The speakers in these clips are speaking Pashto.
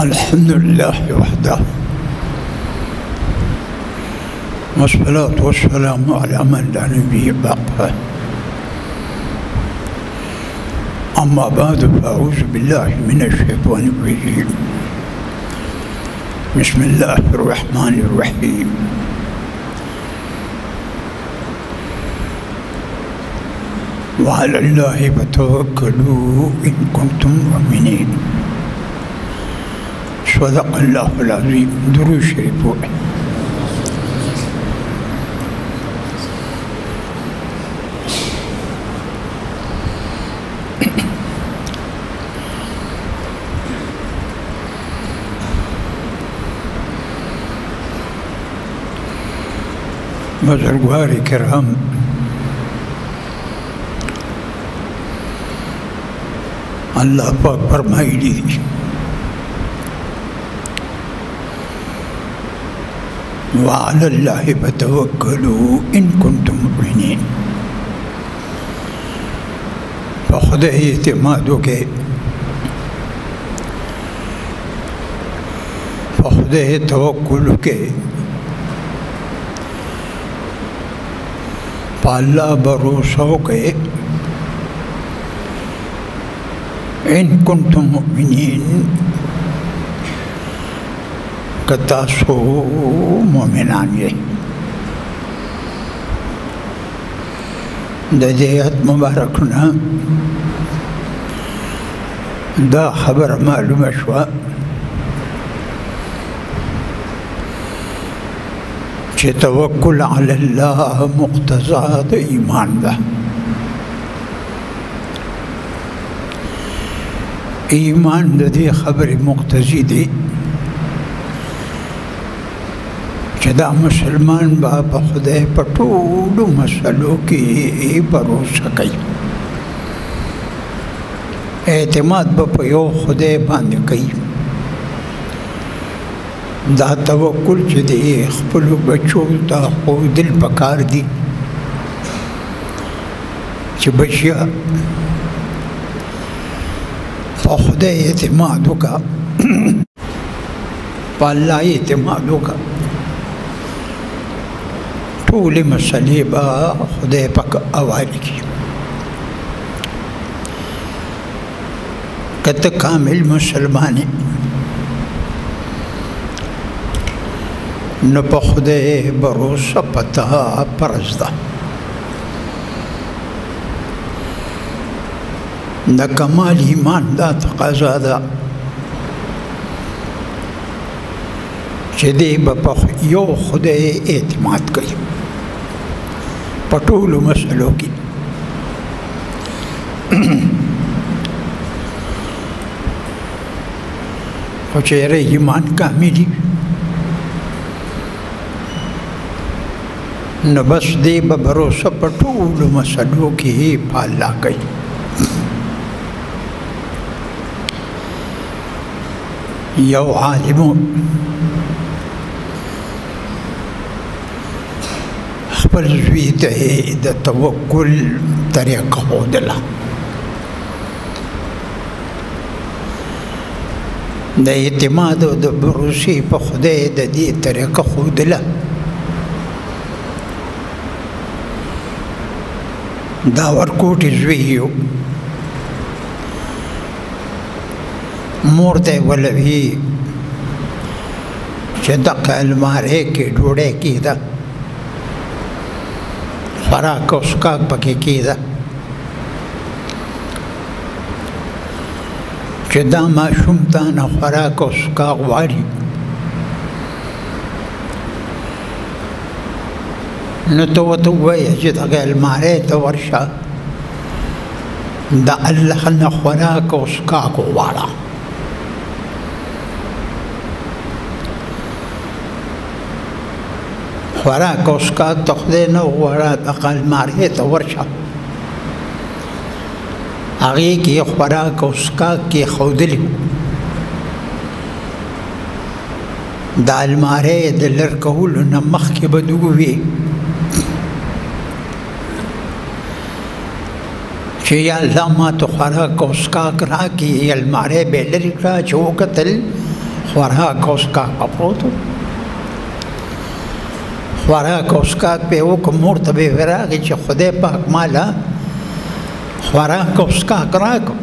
الحمد لله وحده والصلاة والسلام على من لا نبي بعده أما بعد فأعوذ بالله من الشيطان الرجيم بسم الله الرحمن الرحيم وعلى الله فتوكلوا إن كنتم مؤمنين صدق الله العظيم. درود شریف ہوئے. بزرگوار کرام، اللہ پاک فرمائی دی وعلى الله فتوكلوا إن كنتم مؤمنين. فخذ اعتمادك فخذ توکلك پاللہ بھروسہ کے ان کنتم مؤمنین کتاسو مومنان یہ دجیت مبارکنا دا خبر معلوم شوا چه توکل علی اللہ مقتضا دا ایمان دا. ایمان دا دی خبر مقتضی دی چه دا مسلمان با خدای پا طولو مسئلو کی بھروسہ کئی، اعتماد با پا یو خدای باندھ کئی. دا توکل چه دی خپلو بچو دا خو دل پکار دی چه بچیا پا خدای اعتمادو کا پا اللہ اعتمادو کا طول مسئلے با خدای پاک آوالی کی. کت کامل مسلمانی نو پا خدای بھروسہ پتا پرزدہ دا کمال ایمان دا تقاضا دا چه دی با یو خدای اعتماد کئی پٹول مسئلوں کی. چہر ایمان کاملی نو بس دی با بھروسہ پٹول مسئلوں کی پالا کئی. یو عالمون خپل زوی ته د توکل طریقه ښودله. د اعتماد او د بھروسې په خدای د دې طریقه ښودله. دا ورکوټي زوی یو مور ته ولوي چې دغه المارۍ کې ډوډۍ کېده، خوراک او څښاک پکې کېده، چې دا ماشوم ته نه خوراک او څښاک غواړي نو ته ورته ووایه چې دغه المارۍ ته ورشه، د الله نه خوراک او څښاک وغواړه. خوراک او څښاک ته خدای نه وغواړه، دغه المارۍ ته ورشه، هغې کې خوراک او څښاک کېښودلي وو. د المارۍ د لر کولو نه مخکې به ده ووي چې یا الله ما ته خوراک او څښاک راکړي. المارۍ به یې لرې کړه چې وکتل خوراک او اسکاک په پروت و. خوراک او اسکاک به یې وکړ. مور ته به یې راغی چې خدای پاک ماله خوراک او اسکاک راکړ.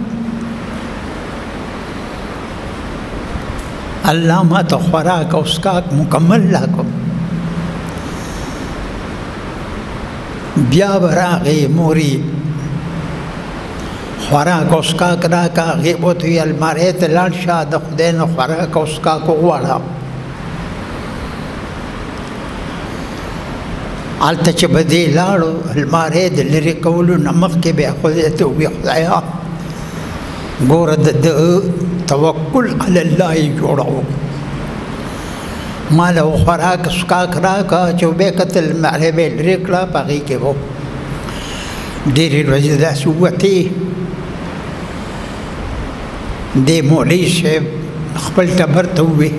الله ما ته خوراک او اسکاک مکمل راکړ. بیا به راغی مورې خوراک او اسکاک راکړه. هغې به ورته ویل المارۍ ته لاړ شه د خدای نه خوراک او اسکاک وغواړه. هلته چې به دې لاړو المارۍ د لرې کولو نه مخکې به یې خدای ته ووایي خدایه ګوره د توکل علی الله یې جوړو. ما له خوراک اسکاک راکړه چې به یې کتل المارۍ به یې لرې کړه په هغې کې به ډېرې ورځې داسې ووتې. دې مولوي صاحب خپل ټبر ته ووایي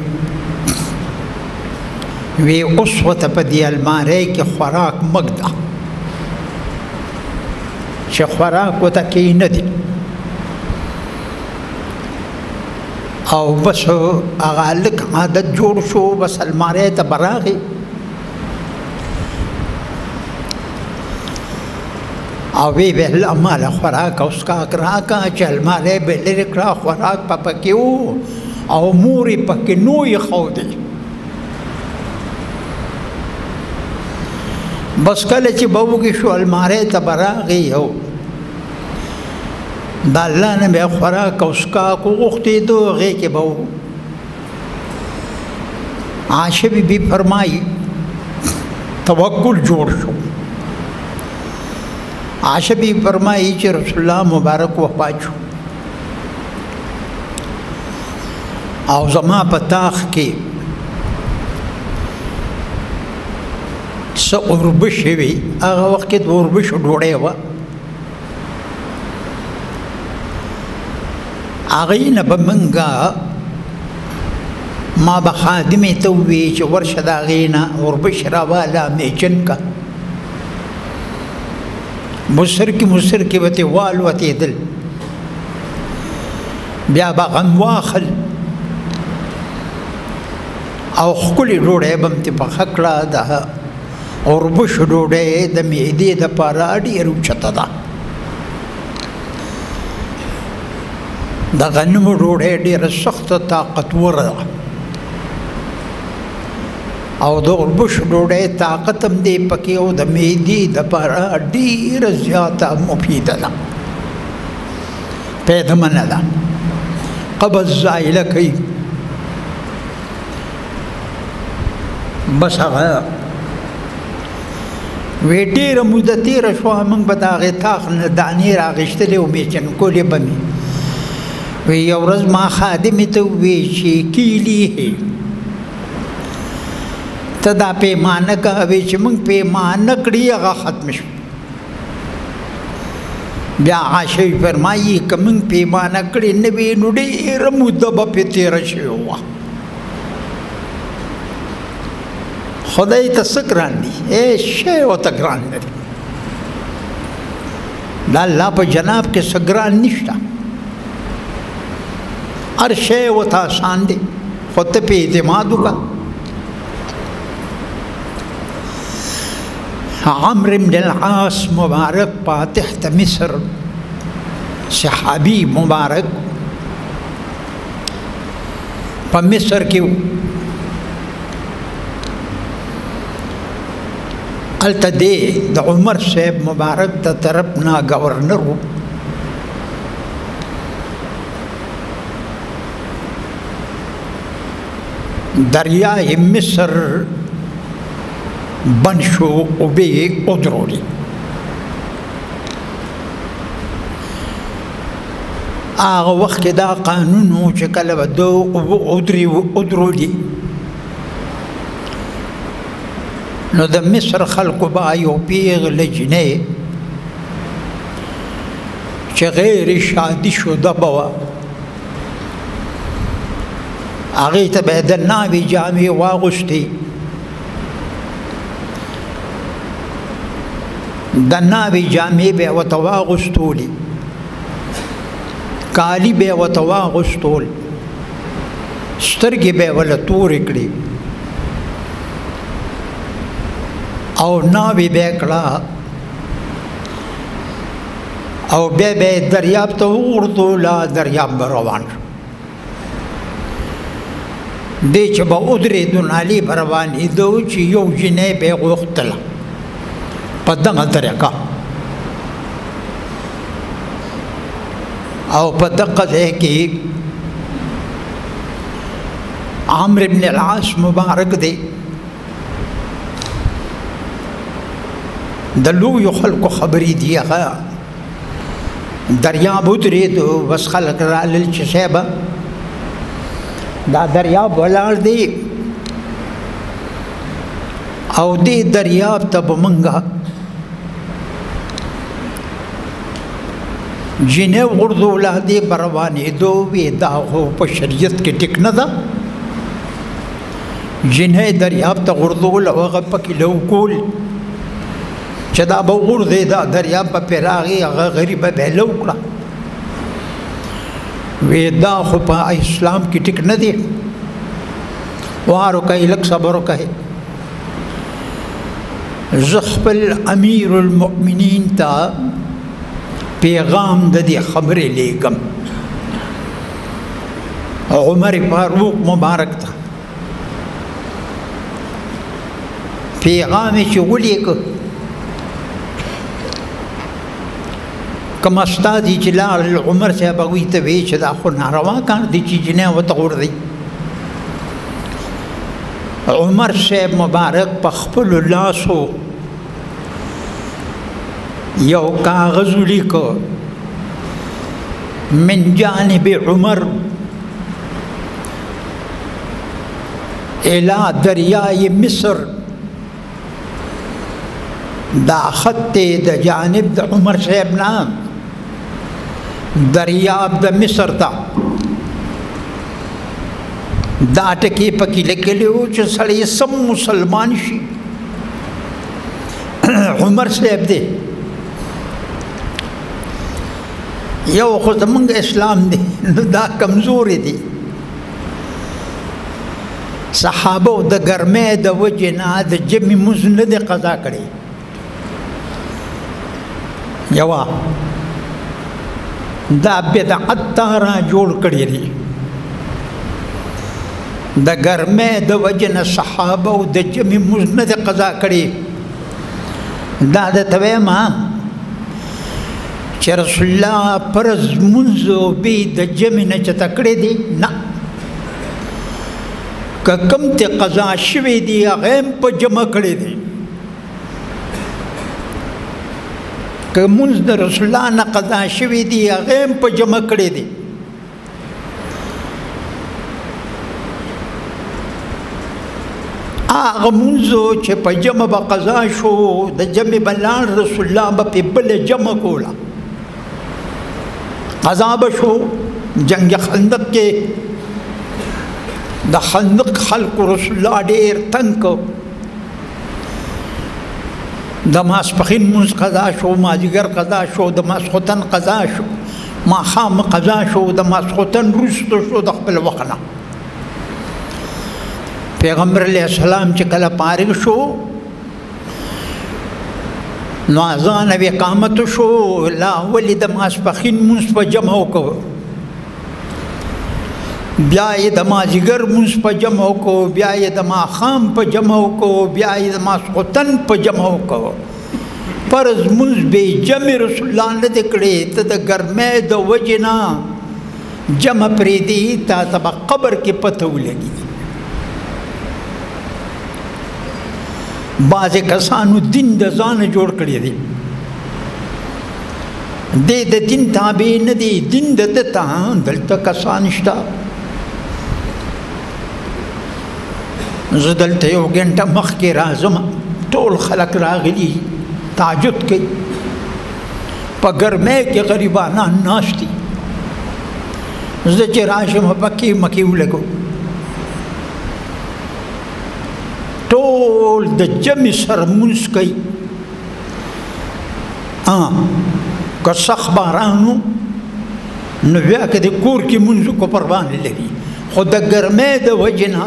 وی اوس ورته په دې المارۍ کې خوراک مږده چې خوراک ورته کښېنه دي او بس هغه لږ عادت جوړ شو. بس المارۍ ته به راغی او وی به الله ماله خوراک او اسکاک راکړه چې المارۍ به یې لرې کړه. خوراک په پکې و او مور یې پکې نو ایښودی. بس کله چې به وږي شو المارۍ ته به راغی او د الله نه به یې خوراک او اسکاک وغوښتېدو. هغې کې به عایشه بیبي فرمایي توکل جوړ شو. عایشه بیبي فرمایي چې رسول الله مبارک وفات شو او زما په تاخ کې څه اوربشې وې. هغه وخت کې د اوربشو ډوډۍ وه. هغې نه به منګه ما به خادمې ته ووایي چې ورشه د هغې نه اوربش راواله میچن که. مصر کې به ترې والوتېدل. بیا به غم واخل او ښکلې ډوډۍ به م ترې پخه کړه. د اوربشو ډوډۍ د معدې دپاره ډېر اوچته ده. د غنمو ډوډۍ ډېره سخته طاقتوره ده او د اوربشو ډوډۍ طاقت هم دی پکې او د معدې دپاره ډېره زیاته مفیده ده، پیدمنه ده، قبض زایله کوي. بس هغه وی ډېره موده تېره شوه، موږ به د هغې تاخ نه دانې راغېښتلې او میچنکولې به مې. وی یو ورځ ما خادمې ته وویل چې کیلي ته دا پیمانه کوې چې موږ پیمانه کړي هغه ختم شو. بیا عایشه فرمایي که موږ پیمانه کړې نه وي نو ډېره موده به پرې تېره شوې وه. خدای ته څه ګران دي؟ شی ورته ګران نه دي. د الله په جناب کې څه ګران نشته، هر شی ورته آسان دی، خو ته پې اعتماد وکړه. عمرو بن العاص مبارک فاتح ته مصر، صحابي مبارک په مصر کې هلته دی د عمر صاحب مبارک د طرف نه گورنر و. دریای مصر بند شو، اوبه یې ودرولې. هغه وخت کې دا قانون و چې کله به د اوبه ودرولي نو د مصر خلکو به یو پیغله جنۍ چې غیر شادي شده به وه، هغې ته به یې د ناوې جامې واغوستې، د ناوې جامې به یې ورته واغوستولې، کالي به یې ورته واغوستول، سترګې به ولا تورې کړې او ناوې به کړه او بیا به دریاب ته وغورځوله، دریاب به روان شو. دی چې به ودرېدو نالې به روانېدو چې یو جنۍ به یې غوښتله په دغه طریقه او په دغه ځای کې عمرو بن العاص مبارک دی د لویو خلکو خبرې دي هغه دریاب ودرېدو بس خلک رالل چې صاحبه دا دریاب ولاړ دی او دې دریاب ته به مونږه جنې وغورځوله، دې به روانېدو. وې دا خو په شریعت کې ټیک نه ده، جنې دریاب ته غورځول او هغه پکې لو کول چې دا به وغورځېده دریاب به پرې راغی، هغه غریبه به یې لو کړه. وې دا خو په اسلام کې ټیک نه دی، وار وکئ، لږ صبر وکئ. زه خپل امیر المؤمنین ته پیغام د دې خبرې لیږم، عمر فاروق مبارک ته پیغام یې چې ولیکه کوم استادي چې لاړل عمر صاحب هغوی ته ویې چې دا خو ناروا کار دی چې جنۍ ورته غورځوي. عمر صاحب مبارک په خپلو لاسو یو کاغذ ولیکه من جانب عمر الى دریای مصر، دا خط د جانب د عمر صاحب نام دریاب د مصر ته. دا ټکي پکې لیکلي وو چې سړی سم مسلمان شي. عمر صاحب دی یو خو زمونږ اسلام دی نو دا کمزوري دی، صحابو د ګرمۍ د وجې نه د جمعې مونځ نه دی قضا کړی. یوه دا بدعت ته را جوړ کړی دی، د ګرمۍ د وجې نه صحابو د جمعې مونځ نه دی قضا کړی. دا درته وایم چې رسول الله فرض مونځ بې د جمعې نه چته کړی دی نه، که کوم ته قضا شوی دی هغه هم په جمع کړی دی. که مونځ د رسول الله نه قضا شوی دی هغه هم په جمع کړی دی. هغه مونځ چې په جمع به قضا شو د جمعې به لاړ رسول الله به پې بله جمع کوله، قضا به شو. جنگ خندق کې د خندق خلکو رسول الله ډېر تنګ کو، د ماسپښین مونځ قضا شو، مازدیګر قضا شو، د ماسخوتن قضا شو، ماښام قضا شو، د ماسخوتن وروسته شو د خپل وخت نه. پیغمبر علیه السلام چې کله فارغ شو نو اذان او اقامت شو، لا ولې د ماسپښین مونځ په جمع وکړو، بیا یې د مازدیګر مونځ په جمع وکړو، بیا یې د ماښام په جمع وکړو، بیا یې د ماسخوتن په جمع وکړو. فرض مونځ بې جمع رسول الله نه دی کړی، ته د ګرمۍ د وجې نه جمع پرېږدي، تا ته به قبر کې پته ولګي. بعضې کسانو دین د ځانه جوړ کړی دی، دی د دین تابع نه دی، دین د ده ته دلته کسان شته. زه دلته یو ګنټه مخکې راځم، ټول خلک راغلي تعجب کوي، په ګرمۍ کې غریبانان ناست دي. زه چې راشم پکې مکې ولګو، ټول د جمع سره مونځ کوي. که سخت باران و نو بیا که د کور کې مونځ کو پروا نه لري، خو د ګرمۍ د وجې نه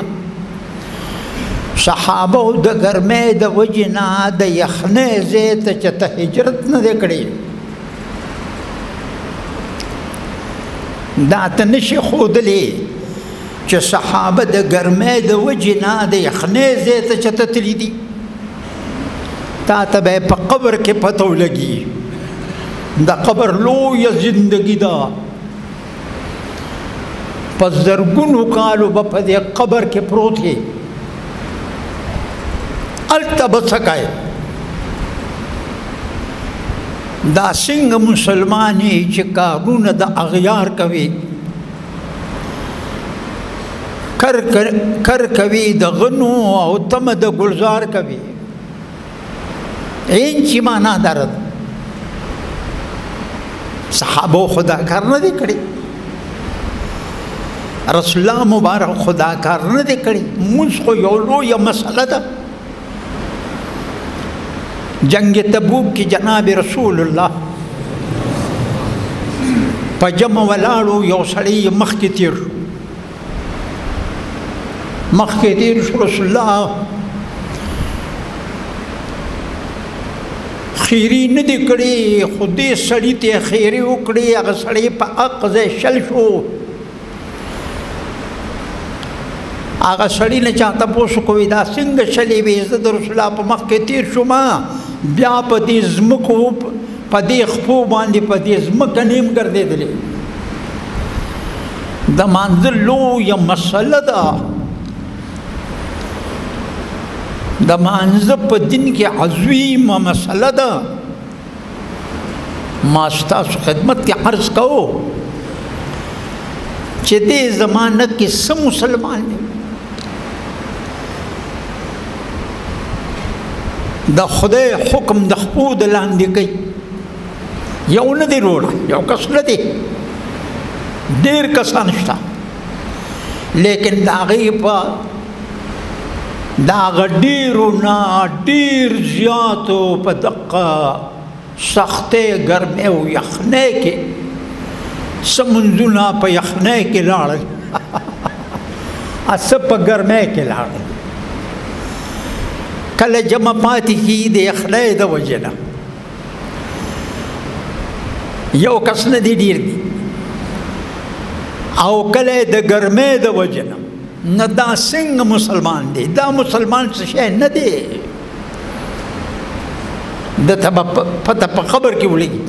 صحابو د ګرمۍ د وجې نه د یخنۍ ځای ته چې ته هجرت نه دی کړی دا ته نشي ښودلی چې صحابه د ګرمۍ د وجې نه د یخنۍ ځای ته چې ته تلي دي تا ته به یې په قبر کې پته ولګي د قبر لویه زندګي ده په زرګونو کالو به په دې قبر کې پروت یې هلته به څه کوې دا څنګه مسلمان یې چې کارونه د اغیار کوي کر کوي د غنو او تمه د ګلزار کوي این چی مانا دارد صحابو خدا کار نه دی کړی رسول الله مبارک خدا کار نه دی کړی موږ خو یو لویه مسله ده جنگ تبوک کی جناب رسول الله په جمع ولاړو یو سړی مخکې تیر شو رسول الله خیری نه دی کړی خو دې سړي ته خیری وکړي هغه سړی په حق ځای شل شو هغه سړي نه چا تپوس کوي دا څنګه شلې وې زه د رسول الله په مخ کې تیر شوم بیا په دې ځمکو په دې خپو باندې په دې ځمکه نیم ګرځېدلې د منزل لویه مسله ده د مانزه په دین کې عظیمه مسله ده ما ستاسو خدمت کې عرض کوو چې دې زمانه کې څه مسلمان دی د خدای حکم د خپو د لاندې کوي یو نه دی روړه یو کس نه دی ډېر کسان شته لیکن د هغې په دا غډیرو نه ډیر زیاتو په دقه سختۍ ګرمۍ او یخنۍ کې څه منځونه په یخنۍ کې لاړل څه په ګرمۍ کې لاړل کله جمع پاتې کېږي د یخنۍ د وجې نه یو کس نه دی ډیر دی او کله د ګرمۍ د وجې نه نه دا څنګه مسلمان دی دا مسلمان څه شی نه دی دته به پته په قبر کې ولګي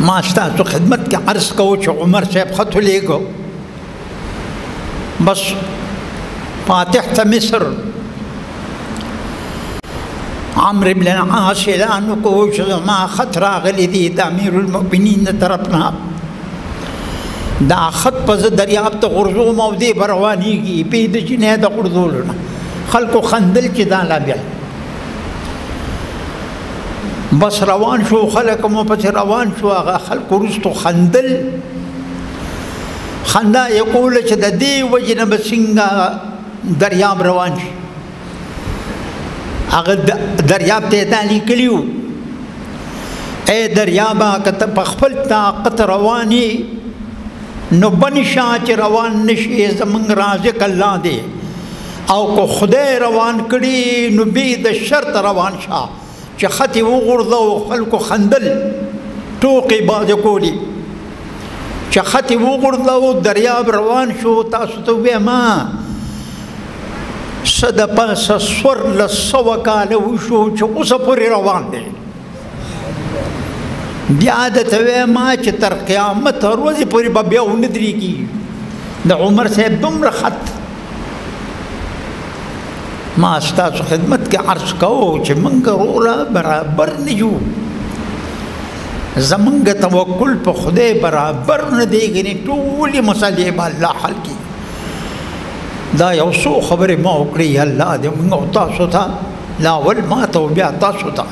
ما ستاسو خدمت کې عرض کوو چې عمر صاحب خط ولیږو بس فاتح ته مصر عمرو بن العاص اعلان وکړو چې زما خط راغلی دی د امیر المؤمنین د طرف نه دا خط په زه دریاب ته غورځوم او دې به روانېږي پې د جنۍ د غورځولو نه خلکو خندل چې دا لا بیا بس روان شو خلک مو پسې روان شو هغه خلکو وروستو خندل خندا یې کوله چې د دې وجې نه به څنګه دریاب روان شي هغه دریاب ته دا لیکلي وو ای دریابه که ته په خپل طاقت روانې نو بنشه چې روان نشي زمونږ رازق الله دی او که خدای روان کړي نو بې د شرط روان شه چې خط یې وغورځو خلکو خندل ټوقې باز کولي چې خط یې وغورځو دریاب روان شو تاسو ته ووایم څه د پاسه څوارلس سوه کاله وشو چې اوسه پورې روان دی بیا درته وایم چې تر قیامت ورځې پورې به بیا ونه درېږي د عمر صاحب دومره خط ما ستاسو خدمت کې عرض کوو چې موږ وروره برابر نه یو زمونږ توکل په خدای برابر نه دی ګنې ټولې مسلې به الله حل کړي دا یو څو خبرې ما وکړې الله دې موږ او تاسو ته لا اول ما ته بیا تاسو ته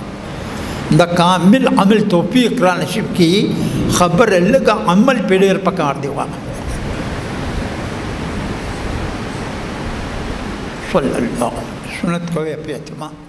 د کامل عمل توفیق را نصیب کړي خبره لږه عمل پې ډېر پکار دی صلی الله سنت کوي په اعتماد